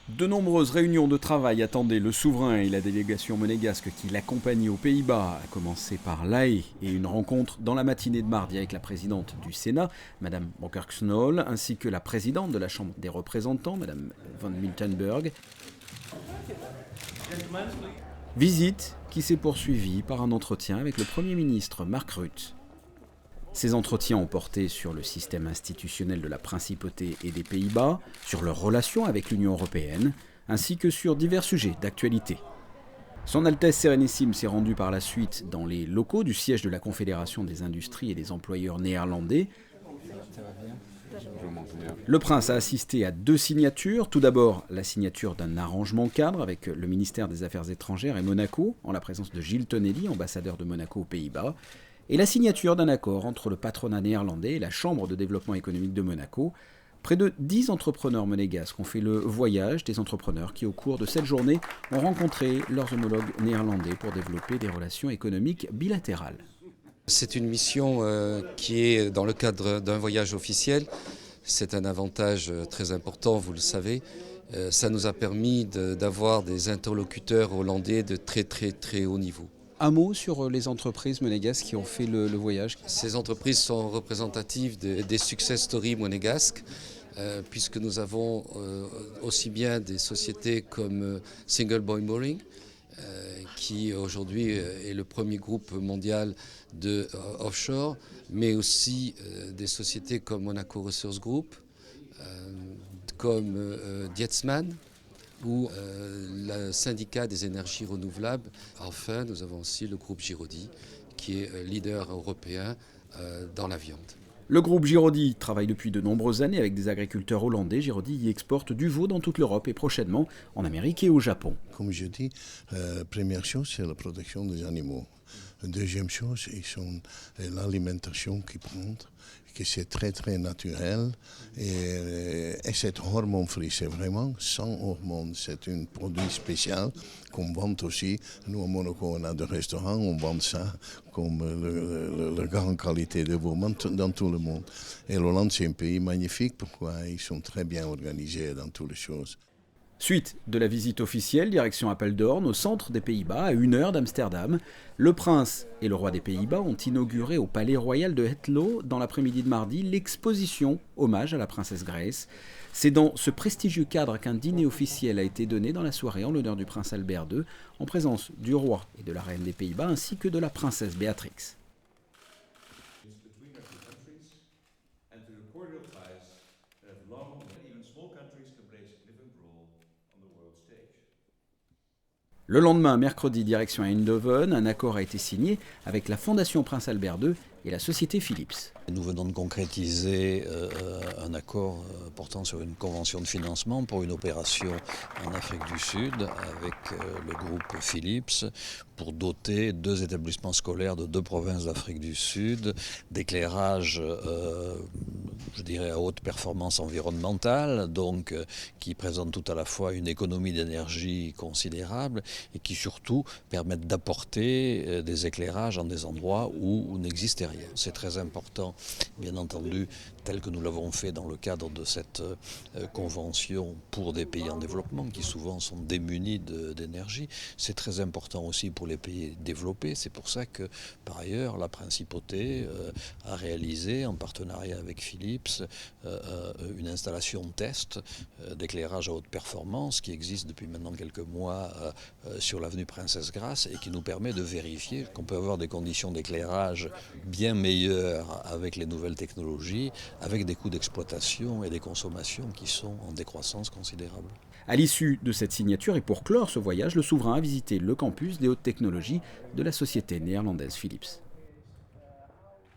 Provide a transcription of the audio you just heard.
De nombreuses réunions de travail attendaient le souverain et la délégation monégasque qui l'accompagnait aux Pays-Bas, à commencer par La Haye et une rencontre dans la matinée de mardi avec la présidente du Sénat, Madame Broekers-Knol, ainsi que la présidente de la Chambre des représentants, Madame Van Miltenburg. Visite qui s'est poursuivie par un entretien avec le Premier ministre Mark Rutte. Ces entretiens ont porté sur le système institutionnel de la Principauté et des Pays-Bas, sur leurs relations avec l'Union européenne, ainsi que sur divers sujets d'actualité. Son Altesse Sérénissime s'est rendue par la suite dans les locaux du siège de la Confédération des industries et des employeurs néerlandais. Le prince a assisté à 2 signatures. Tout d'abord, la signature d'un arrangement cadre avec le ministère des Affaires étrangères et Monaco, en la présence de Gilles Tonelli, ambassadeur de Monaco aux Pays-Bas, et la signature d'un accord entre le patronat néerlandais et la Chambre de développement économique de Monaco. Près de 10 entrepreneurs monégasques ont fait le voyage des entrepreneurs qui, au cours de cette journée, ont rencontré leurs homologues néerlandais pour développer des relations économiques bilatérales. C'est une mission qui est dans le cadre d'un voyage officiel. C'est un avantage très important, vous le savez. Ça nous a permis d'avoir des interlocuteurs hollandais de très haut niveau. Un mot sur les entreprises monégasques qui ont fait le voyage. Ces entreprises sont représentatives des success stories monégasques, puisque nous avons aussi bien des sociétés comme Single Boy Mooring, qui aujourd'hui est le premier groupe mondial de offshore, mais aussi des sociétés comme Monaco Resource Group, comme Dietzmann, ou le syndicat des énergies renouvelables. Enfin, nous avons aussi le groupe Giraudy, qui est leader européen dans la viande. Le groupe Giraudy travaille depuis de nombreuses années avec des agriculteurs hollandais. Giraudy y exporte du veau dans toute l'Europe et prochainement en Amérique et au Japon. Comme je dis, première chose, c'est la protection des animaux. Deuxième chose, c'est l'alimentation qu'ils prennent, que c'est très naturel. Et c'est hormone-free, c'est vraiment sans hormones. C'est un produit spécial qu'on vend aussi. Nous, à Monaco, on a des restaurants, on vend ça comme la grande qualité de veau dans tout le monde. Et l'Hollande, c'est un pays magnifique, pourquoi ils sont très bien organisés dans toutes les choses. Suite de la visite officielle, direction Apeldoorn, au centre des Pays-Bas, à 1 heure d'Amsterdam. Le prince et le roi des Pays-Bas ont inauguré au palais royal de Hethlo, dans l'après-midi de mardi, l'exposition hommage à la princesse Grace. C'est dans ce prestigieux cadre qu'un dîner officiel a été donné dans la soirée en l'honneur du prince Albert II, en présence du roi et de la reine des Pays-Bas, ainsi que de la princesse Béatrix. Le lendemain, mercredi, direction Eindhoven, un accord a été signé avec la Fondation Prince Albert II et la société Philips. Nous venons de concrétiser un accord portant sur une convention de financement pour une opération en Afrique du Sud avec le groupe Philips pour doter 2 établissements scolaires de 2 provinces d'Afrique du Sud d'éclairage, je dirais, à haute performance environnementale, donc qui présentent tout à la fois une économie d'énergie considérable et qui surtout permettent d'apporter des éclairages en des endroits où n'existait rien. C'est très important, bien entendu, tel que nous l'avons fait dans le cadre de cette convention pour des pays en développement qui souvent sont démunis d'énergie. C'est très important aussi pour les pays développés. C'est pour ça que, par ailleurs, la Principauté a réalisé, en partenariat avec Philips, une installation test d'éclairage à haute performance qui existe depuis maintenant quelques mois sur l'avenue Princesse Grace et qui nous permet de vérifier qu'on peut avoir des conditions d'éclairage bien meilleures avec les nouvelles technologies, avec des coûts d'exploitation et des consommations qui sont en décroissance considérable. À l'issue de cette signature et pour clore ce voyage, le souverain a visité le campus des hautes technologies de la société néerlandaise Philips.